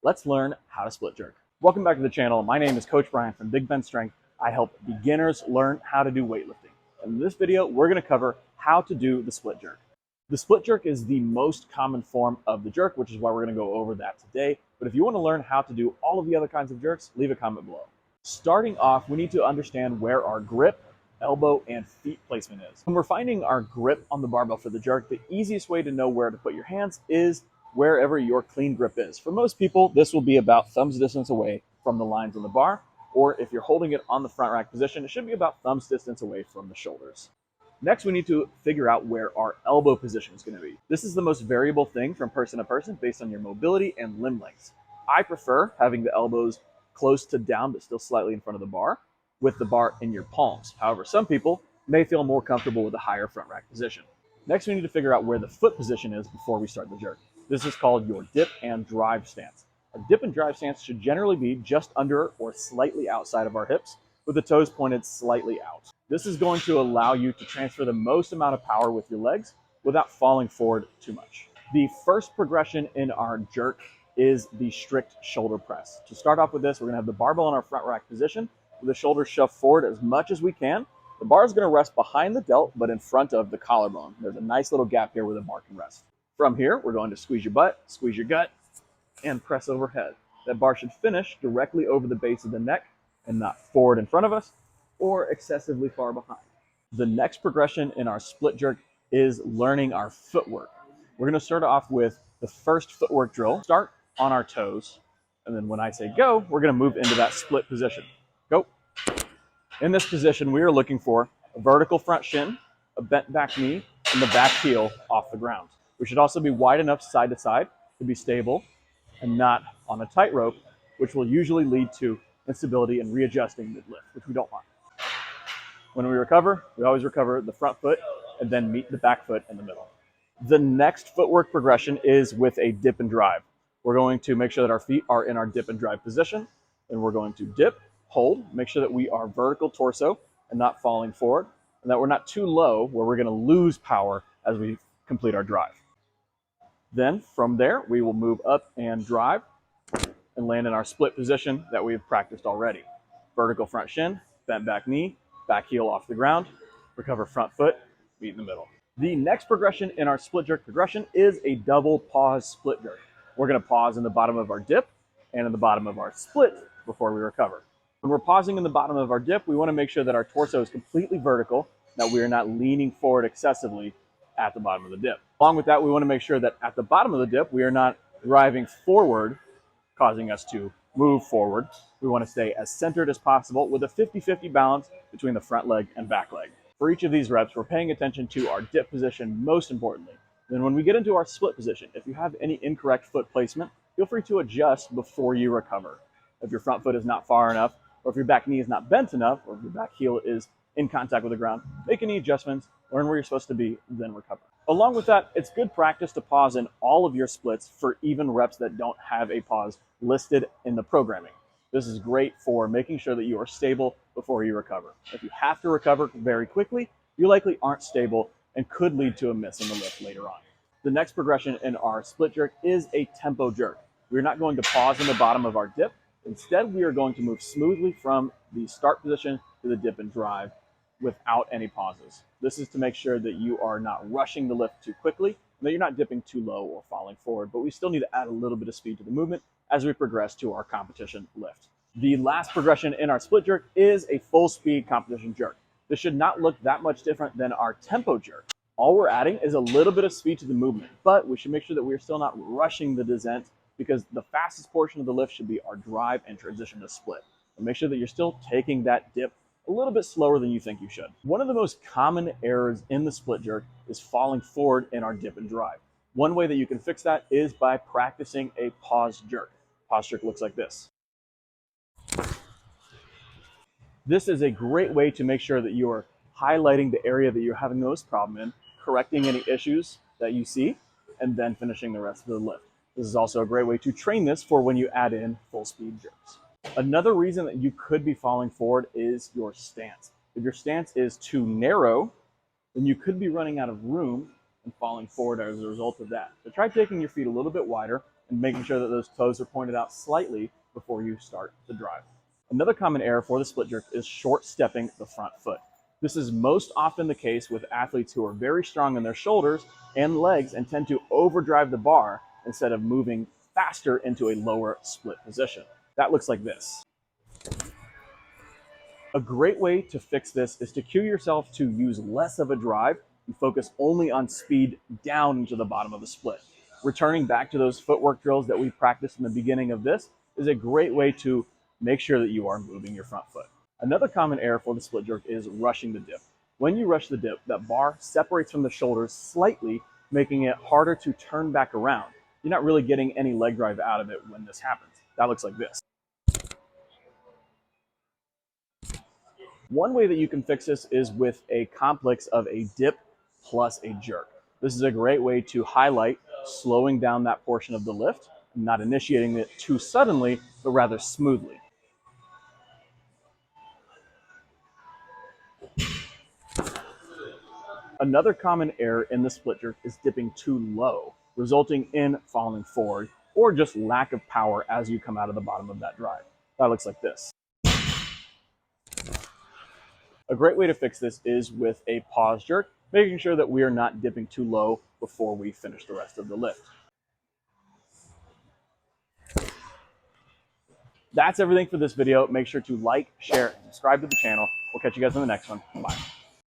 Let's learn how to split jerk. Welcome back to the channel. My name is Coach Brian from Big Ben Strength. I help beginners learn how to do weightlifting. In this video, we're going to cover how to do the split jerk. The split jerk is the most common form of the jerk, which is why we're going to go over that today. But if you want to learn how to do all of the other kinds of jerks, leave a comment below. Starting off, we need to understand where our grip, elbow, and feet placement is. When we're finding our grip on the barbell for the jerk, the easiest way to know where to put your hands is wherever your clean grip is. For most people, this will be about thumb's distance away from the lines on the bar, or if you're holding it on the front rack position, it should be about thumb's distance away from the shoulders. Next, we need to figure out where our elbow position is going to be. This is the most variable thing from person to person based on your mobility and limb lengths. I prefer having the elbows close to down but still slightly in front of the bar, with the bar in your palms. However, some people may feel more comfortable with a higher front rack position. Next, we need to figure out where the foot position is before we start the jerk. This is called your dip and drive stance. A dip and drive stance should generally be just under or slightly outside of our hips, with the toes pointed slightly out. This is going to allow you to transfer the most amount of power with your legs without falling forward too much. The first progression in our jerk is the strict shoulder press. To start off with this, we're going to have the barbell in our front rack position with the shoulders shoved forward as much as we can. The bar is going to rest behind the delt, but in front of the collarbone. There's a nice little gap here where the bar can rest. From here, we're going to squeeze your butt, squeeze your gut, and press overhead. That bar should finish directly over the base of the neck and not forward in front of us or excessively far behind. The next progression in our split jerk is learning our footwork. We're going to start off with the first footwork drill. Start on our toes, and then when I say go, we're going to move into that split position. Go. In this position, we are looking for a vertical front shin, a bent back knee, and the back heel off the ground. We should also be wide enough side to side to be stable and not on a tightrope, which will usually lead to instability and readjusting mid-lift, which we don't want. When we recover, we always recover the front foot and then meet the back foot in the middle. The next footwork progression is with a dip and drive. We're going to make sure that our feet are in our dip and drive position, and we're going to dip, hold, make sure that we are vertical torso and not falling forward, and that we're not too low where we're going to lose power as we complete our drive. Then from there, we will move up and drive and land in our split position that we've practiced already. Vertical front shin, bent back knee, back heel off the ground, recover front foot, meet in the middle. The next progression in our split jerk progression is a double pause split jerk. We're going to pause in the bottom of our dip and in the bottom of our split before we recover. When we're pausing in the bottom of our dip, we want to make sure that our torso is completely vertical, that we are not leaning forward excessively at the bottom of the dip. Along with that, we want to make sure that at the bottom of the dip, we are not driving forward, causing us to move forward. We want to stay as centered as possible with a 50-50 balance between the front leg and back leg. For each of these reps, we're paying attention to our dip position most importantly. Then when we get into our split position, if you have any incorrect foot placement, feel free to adjust before you recover. If your front foot is not far enough, or if your back knee is not bent enough, or if your back heel is in contact with the ground, make any adjustments, learn where you're supposed to be, then recover. Along with that, it's good practice to pause in all of your splits for even reps that don't have a pause listed in the programming. This is great for making sure that you are stable before you recover. If you have to recover very quickly, you likely aren't stable and could lead to a miss in the lift later on. The next progression in our split jerk is a tempo jerk. We're not going to pause in the bottom of our dip. Instead, we are going to move smoothly from the start position to the dip and drive without any pauses. This is to make sure that you are not rushing the lift too quickly and that you're not dipping too low or falling forward, but we still need to add a little bit of speed to the movement as we progress to our competition lift. The last progression in our split jerk is a full speed competition jerk. This should not look that much different than our tempo jerk. All we're adding is a little bit of speed to the movement, but we should make sure that we're still not rushing the descent because the fastest portion of the lift should be our drive and transition to split. And make sure that you're still taking that dip a little bit slower than you think you should. One of the most common errors in the split jerk is falling forward in our dip and drive. One way that you can fix that is by practicing a pause jerk. Pause jerk looks like this. This is a great way to make sure that you are highlighting the area that you're having the most problem in, correcting any issues that you see, and then finishing the rest of the lift. This is also a great way to train this for when you add in full speed jerks. Another reason that you could be falling forward is your stance. If your stance is too narrow, then you could be running out of room and falling forward as a result of that. So try taking your feet a little bit wider and making sure that those toes are pointed out slightly before you start the drive. Another common error for the split jerk is short stepping the front foot. This is most often the case with athletes who are very strong in their shoulders and legs and tend to overdrive the bar instead of moving faster into a lower split position. That looks like this. A great way to fix this is to cue yourself to use less of a drive and focus only on speed down into the bottom of the split. Returning back to those footwork drills that we practiced in the beginning of this is a great way to make sure that you are moving your front foot. Another common error for the split jerk is rushing the dip. When you rush the dip, that bar separates from the shoulders slightly, making it harder to turn back around. You're not really getting any leg drive out of it when this happens. That looks like this. One way that you can fix this is with a complex of a dip plus a jerk. This is a great way to highlight slowing down that portion of the lift, not initiating it too suddenly, but rather smoothly. Another common error in the split jerk is dipping too low, resulting in falling forward or just lack of power as you come out of the bottom of that drive. That looks like this. A great way to fix this is with a pause jerk, making sure that we are not dipping too low before we finish the rest of the lift. That's everything for this video. Make sure to like, share, and subscribe to the channel. We'll catch you guys in the next one. Bye.